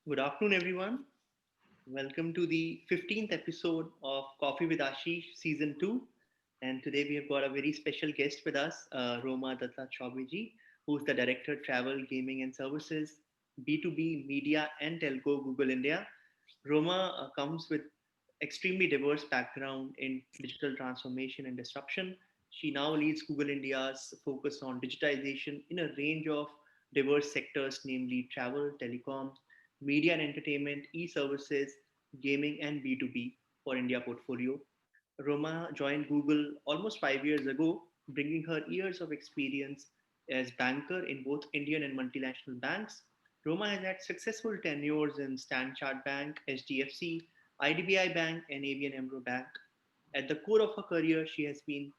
Good afternoon, everyone. Welcome to the 15th episode of Coffee with Ashish Season 2. And today we have got a very special guest with us, Roma Datta Chobey, who's the Director Travel, Gaming and Services, B2B, Media and Telco, Google India. Roma comes with extremely diverse background in digital transformation and disruption. She now leads Google India's focus on digitization in a range of diverse sectors, namely travel, telecom, media and entertainment, e-services, gaming, and B2B for India portfolio. Roma joined Google almost 5 years ago, bringing her years of experience as banker in both Indian and multinational banks. Roma has had successful tenures in Stanchart Bank, HDFC, IDBI Bank, and ABN AMRO Bank. At the core of her career, she has been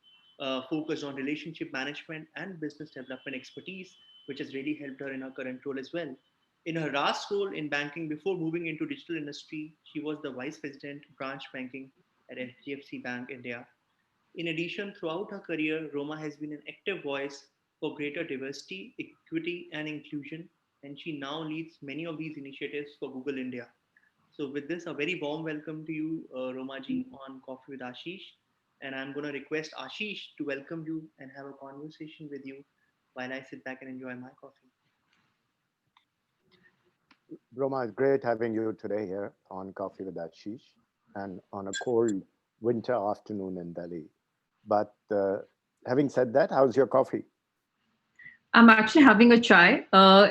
focused on relationship management and business development expertise, which has really helped her in her current role as well. In her last role in banking before moving into digital industry, she was the vice president branch banking at HDFC Bank India. In addition, throughout her career, Roma has been an active voice for greater diversity, equity, and inclusion, and she now leads many of these initiatives for Google India. So, with this, a very warm welcome to you, Roma ji, on Coffee with Ashish. And I'm going to request Ashish to welcome you and have a conversation with you while I sit back and enjoy my coffee. Roma, it's great having you today here on Coffee with Ashish and on a cold winter afternoon in Delhi. But having said that, how's your coffee? I'm actually having a chai,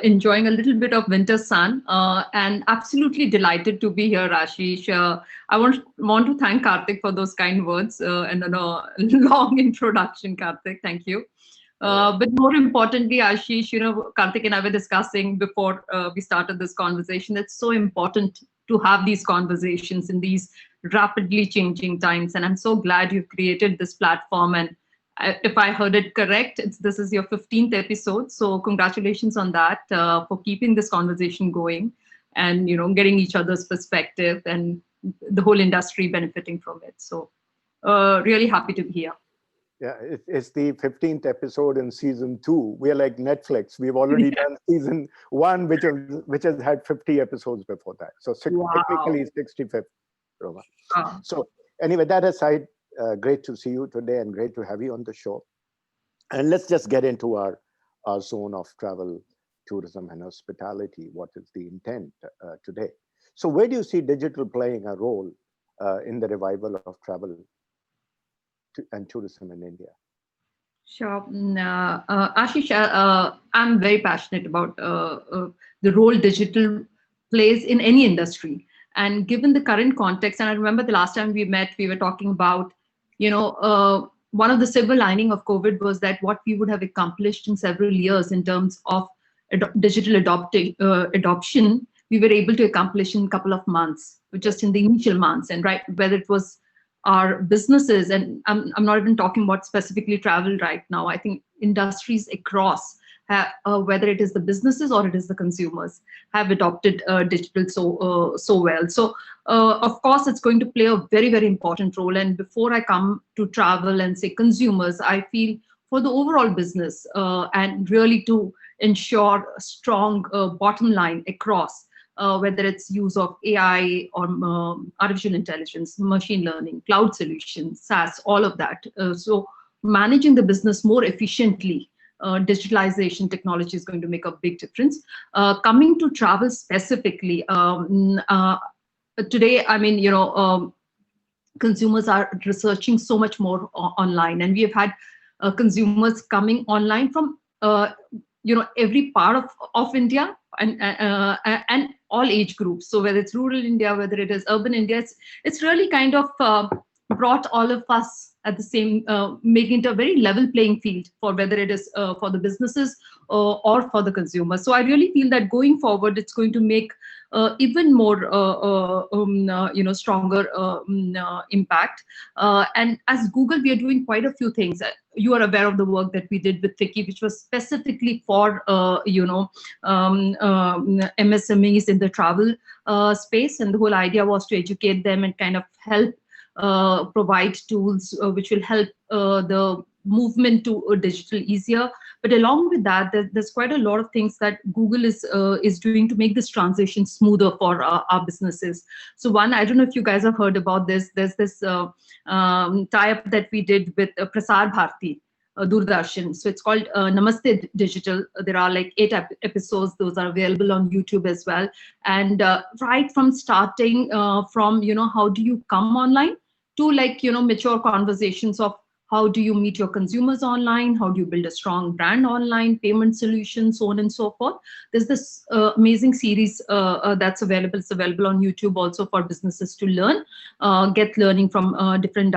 enjoying a little bit of winter sun, and absolutely delighted to be here, Ashish. I want to thank Karthik for those kind words and a long introduction, Karthik. Thank you. But more importantly, Ashish, Karthik and I were discussing before we started this conversation. It's so important to have these conversations in these rapidly changing times. And I'm so glad you've created this platform. And if I heard it correct, this is your 15th episode. So congratulations on that for keeping this conversation going and, getting each other's perspective and the whole industry benefiting from it. So really happy to be here. Yeah, it's the 15th episode in season 2. We're like Netflix. We've already done season 1, which has had 50 episodes before that. So technically 65th, Roma. Wow. So anyway, that aside, great to see you today and great to have you on the show. And let's just get into our zone of travel, tourism, and hospitality. What is the intent today? So where do you see digital playing a role in the revival of travel and tourism in India? Sure. Ashish, I'm very passionate about the role digital plays in any industry. And given the current context, and I remember the last time we met, we were talking about, one of the silver lining of COVID was that what we would have accomplished in several years in terms of digital adoption, we were able to accomplish in a couple of months, just in the initial months. And whether it was our businesses, and I'm not even talking about specifically travel right now. I think industries across, whether it is the businesses or it is the consumers, have adopted digital so well. So of course, it's going to play a very, very important role. And before I come to travel and say consumers, I feel for the overall business and really to ensure a strong bottom line across, whether it's use of AI or artificial intelligence, machine learning, cloud solutions, SaaS, all of that. So managing the business more efficiently, digitalization technology is going to make a big difference. Coming to travel specifically, today, consumers are researching so much more online, and we have had consumers coming online from every part of India and all age groups. So whether it's rural India, whether it is urban India, it's really kind of brought all of us at the same, making it a very level playing field for whether it is for the businesses or for the consumers. So I really feel that going forward, it's going to make even more, stronger impact. And as Google, we are doing quite a few things. You are aware of the work that we did with Vicky, which was specifically for, MSMEs in the travel space. And the whole idea was to educate them and kind of help provide tools which will help the movement to digital easier. But along with that, there's quite a lot of things that Google is doing to make this transition smoother for our businesses. So one, I don't know if you guys have heard about this. There's this tie-up that we did with Prasar Bharati, Doordarshan. So it's called Namaste Digital. There are like 8 episodes. Those are available on YouTube as well. And right from starting from, how do you come online to like, mature conversations of how do you meet your consumers online? How do you build a strong brand online, payment solutions, so on and so forth. There's this amazing series that's available. It's available on YouTube also for businesses to learn, get learning from different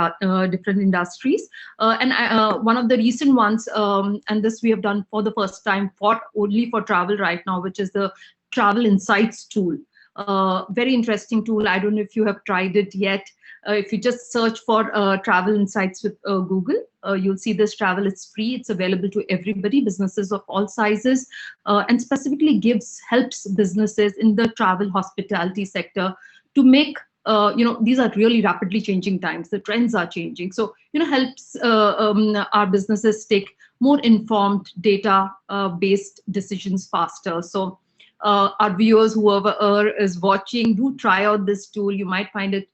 industries. And one of the recent ones, and this we have done for the first time only for travel right now, which is the Travel Insights tool. Very interesting tool. I don't know if you have tried it yet. If you just search for Travel Insights with Google, you'll see this travel. It's free. It's available to everybody, businesses of all sizes, and specifically helps businesses in the travel hospitality sector to make, these are really rapidly changing times. The trends are changing. So, helps our businesses take more informed, data-based decisions faster. So, our viewers, whoever is watching, do try out this tool. You might find it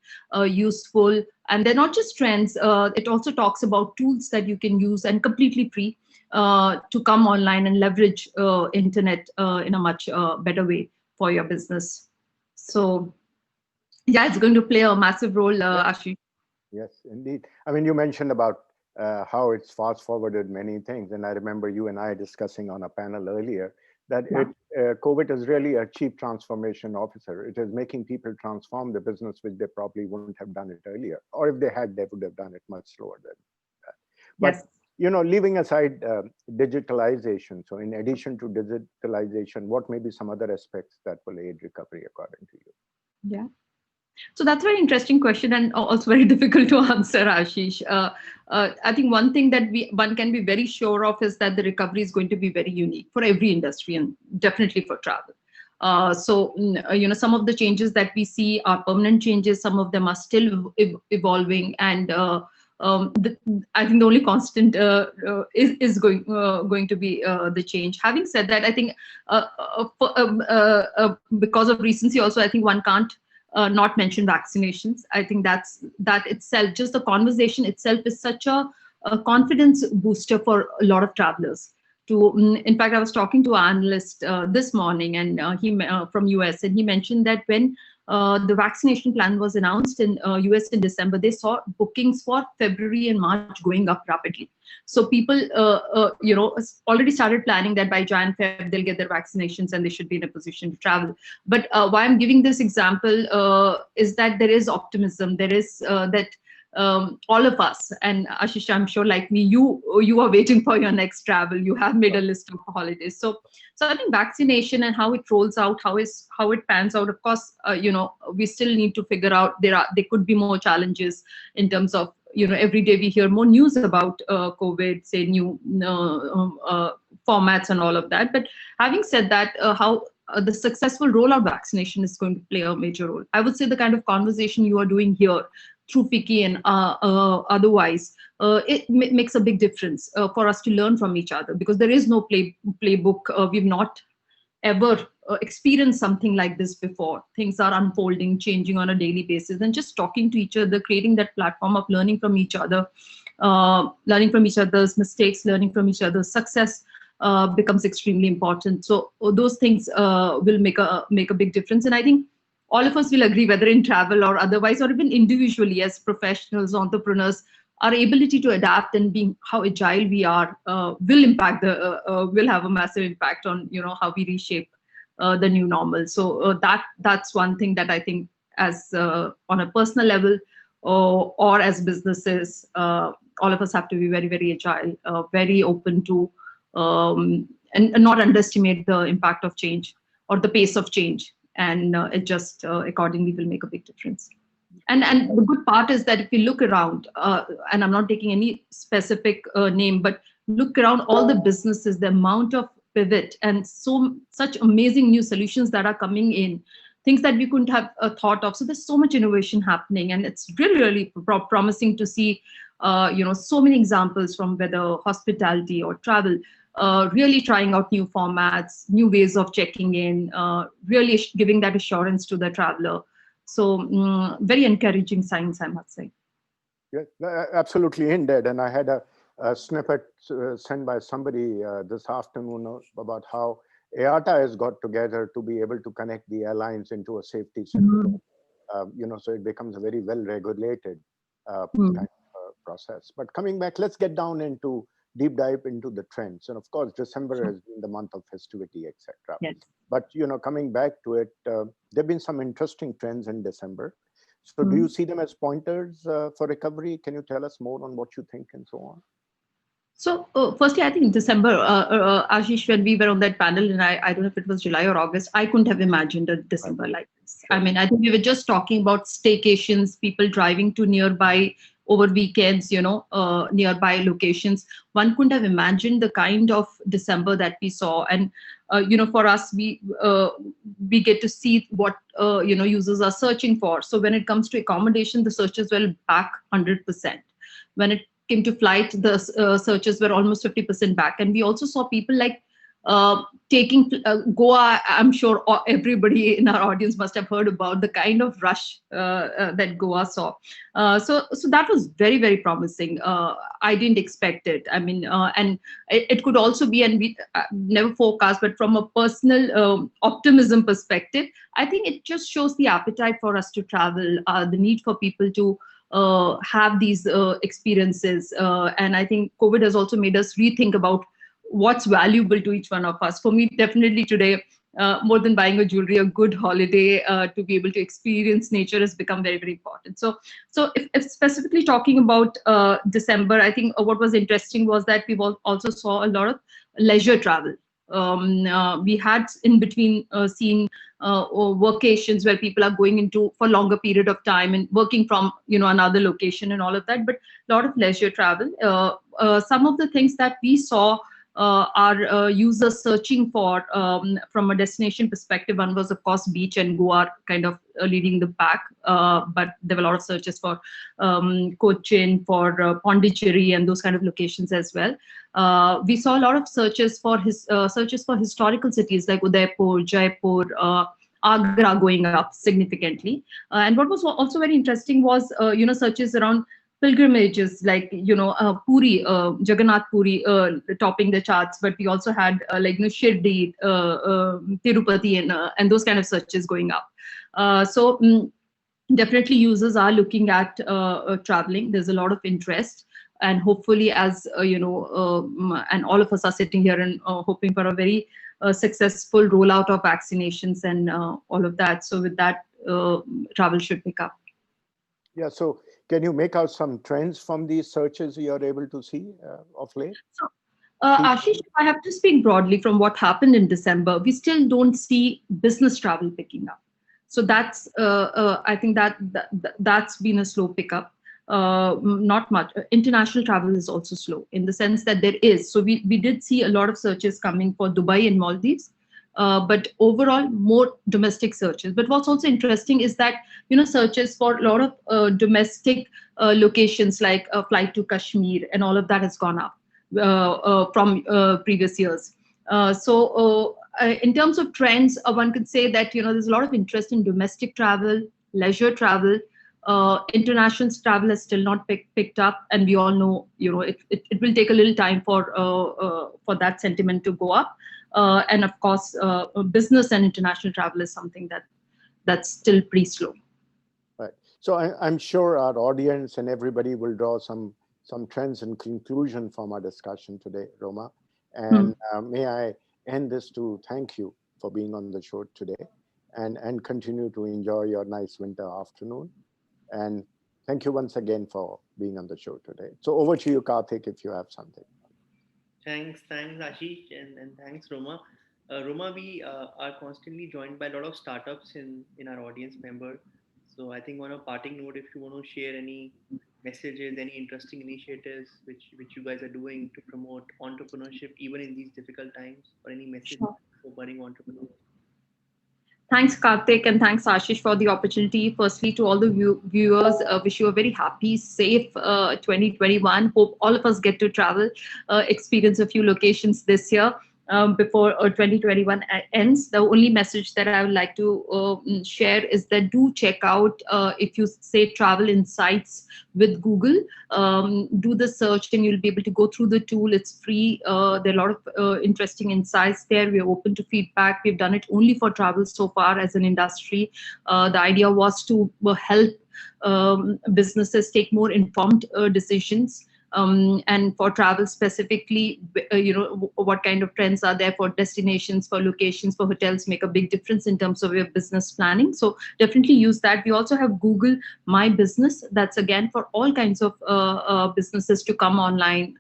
useful. And they're not just trends. It also talks about tools that you can use and completely free to come online and leverage internet in a much better way for your business. So, yeah, it's going to play a massive role, Ashish. Yes, indeed. I mean, you mentioned about how it's fast forwarded many things. And I remember you and I discussing on a panel earlier that COVID is really a chief transformation officer. It is making people transform the business, which they probably wouldn't have done it earlier. Or if they had, they would have done it much slower than that. But, Yes. Leaving aside digitalization, so in addition to digitalization, what may be some other aspects that will aid recovery according to you? Yeah. So that's a very interesting question and also very difficult to answer, Ashish. I think one thing that one can be very sure of is that the recovery is going to be very unique for every industry and definitely for travel. So, some of the changes that we see are permanent changes. Some of them are still evolving, and I think the only constant is going to be the change. Having said that, I think because of recency, also I think one can't not mention vaccinations. I think that itself, just the conversation itself, is such a confidence booster for a lot of travelers. In fact, I was talking to an analyst this morning, and he from US, and he mentioned that when the vaccination plan was announced in US in December, they saw bookings for February and March going up rapidly. So people, already started planning that by Jan, Feb, they'll get their vaccinations and they should be in a position to travel. But why I'm giving this example is that there is optimism. There is that all of us, and Ashish, I'm sure like me, you are waiting for your next travel. You have made a list of holidays. So I think vaccination and how it rolls out, how it pans out. Of course, we still need to figure out there could be more challenges in terms of, every day we hear more news about COVID, say new formats and all of that. But having said that, how the successful rollout vaccination is going to play a major role. I would say the kind of conversation you are doing here through Fiki and otherwise, it makes a big difference for us to learn from each other, because there is no playbook. We've not ever experienced something like this before. Things are unfolding, changing on a daily basis, and just talking to each other, creating that platform of learning from each other, learning from each other's mistakes, learning from each other's success becomes extremely important. So those things will make a big difference. And I think all of us will agree, whether in travel or otherwise, or even individually as professionals, entrepreneurs, our ability to adapt and being how agile we are will have a massive impact on how we reshape the new normal. So that's one thing that I think, as on a personal level or as businesses, all of us have to be very, very agile, very open to and not underestimate the impact of change or the pace of change, and adjust accordingly will make a big difference. And the good part is that if you look around, and I'm not taking any specific name, but look around all the businesses, the amount of pivot and such amazing new solutions that are coming in, things that we couldn't have thought of. So there's so much innovation happening, and it's really, really promising to see, so many examples from whether hospitality or travel. really trying out new formats, new ways of checking in, really giving that assurance to the traveler. So very encouraging signs, I must say. Yeah, absolutely indeed. And I had a snippet sent by somebody this afternoon about how IATA has got together to be able to connect the airlines into a safety center. So it becomes a very well regulated kind of process. But coming back, let's get down into deep dive into the trends. And of course, December has been the month of festivity, etc. Yes. But coming back to it, there have been some interesting trends in December. So do you see them as pointers for recovery? Can you tell us more on what you think and so on? So, firstly, I think December, Ashish, when we were on that panel, and I don't know if it was July or August, I couldn't have imagined a December like this. Sure. I mean, I think we were just talking about staycations, people driving to nearby over weekends, nearby locations. One couldn't have imagined the kind of December that we saw. And, for us, we get to see what, users are searching for. So when it comes to accommodation, the searches were back 100%. When it came to flight, the searches were almost 50% back. And we also saw people like taking Goa. I'm sure everybody in our audience must have heard about the kind of rush that Goa saw. So that was very, very promising. I didn't expect it. I mean, and it could also be, and we never forecast, but from a personal optimism perspective, I think it just shows the appetite for us to travel, the need for people to have these experiences. And I think COVID has also made us rethink about what's valuable to each one of us. For me, definitely today, more than buying a jewelry, a good holiday to be able to experience nature has become very, very important. So if specifically talking about December, I think what was interesting was that we also saw a lot of leisure travel. We had in between seen workations where people are going into for longer period of time and working from another location and all of that, but a lot of leisure travel. Some of the things that we saw are users searching for from a destination perspective. One was, of course, beach, and Goa kind of leading the pack. But there were a lot of searches for Cochin, for Pondicherry, and those kind of locations as well. We saw a lot of searches for historical cities like Udaipur, Jaipur, Agra going up significantly. And what was also very interesting was searches around pilgrimages like Puri, Jagannath Puri, topping the charts, but we also had Shirdi, Tirupati, and those kind of searches going up. Definitely users are looking at traveling. There's a lot of interest, and hopefully, as and all of us are sitting here and hoping for a very successful rollout of vaccinations and all of that. So with that, travel should pick up. Yeah. So can you make out some trends from these searches you're able to see of late? So, Ashish, if I have to speak broadly from what happened in December, we still don't see business travel picking up. So that's I think that's been a slow pickup. Not much. International travel is also slow in the sense that there is. So we did see a lot of searches coming for Dubai and Maldives. But overall, more domestic searches. But what's also interesting is that searches for a lot of domestic locations like a flight to Kashmir and all of that has gone up from previous years. In terms of trends, one could say that there's a lot of interest in domestic travel, leisure travel. International travel has still not picked up, and we all know it will take a little time for that sentiment to go up. And of course, business and international travel is something that's still pretty slow. Right. So I'm sure our audience and everybody will draw some trends and conclusion from our discussion today, Roma. And may I end this to thank you for being on the show today, and continue to enjoy your nice winter afternoon. And thank you once again for being on the show today. So over to you, Karthik, if you have something. Thanks, Ashish, and thanks, Roma. Roma, we are constantly joined by a lot of startups in our audience member. So I think on a parting note, if you want to share any messages, any interesting initiatives which you guys are doing to promote entrepreneurship even in these difficult times, or any message Sure. for budding entrepreneurs. Thanks, Karthik, and thanks, Ashish, for the opportunity. Firstly, to all the viewers, wish you a very happy, safe 2021. Hope all of us get to travel, experience a few locations this year. Before 2021 ends, the only message that I would like to share is that do check out, if you say travel insights with Google, do the search and you'll be able to go through the tool. It's free. There are a lot of interesting insights there. We're open to feedback. We've done it only for travel so far as an industry. The idea was to help businesses take more informed decisions, and for travel specifically, what kind of trends are there for destinations, for locations, for hotels, make a big difference in terms of your business planning. So definitely use that. We also have Google My Business. That's again for all kinds of businesses to come online,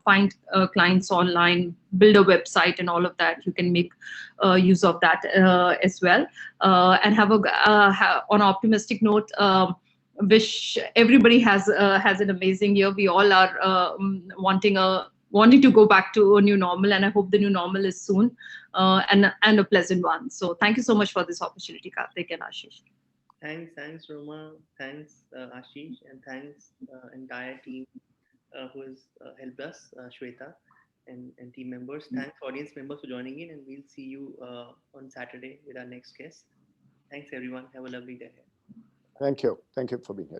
find clients online, build a website, and all of that. You can make use of that as well. And have on an optimistic note, wish everybody has an amazing year. We all are wanting to go back to a new normal, and I hope the new normal is soon, and a pleasant one. So thank you so much for this opportunity, Karthik and Ashish. Thanks, Roma. Thanks, Ashish, and thanks entire team who has helped us, Shweta and team members. Thanks, audience members, for joining in, and we'll see you on Saturday with our next guest. Thanks, everyone. Have a lovely day. Thank you. Thank you for being here.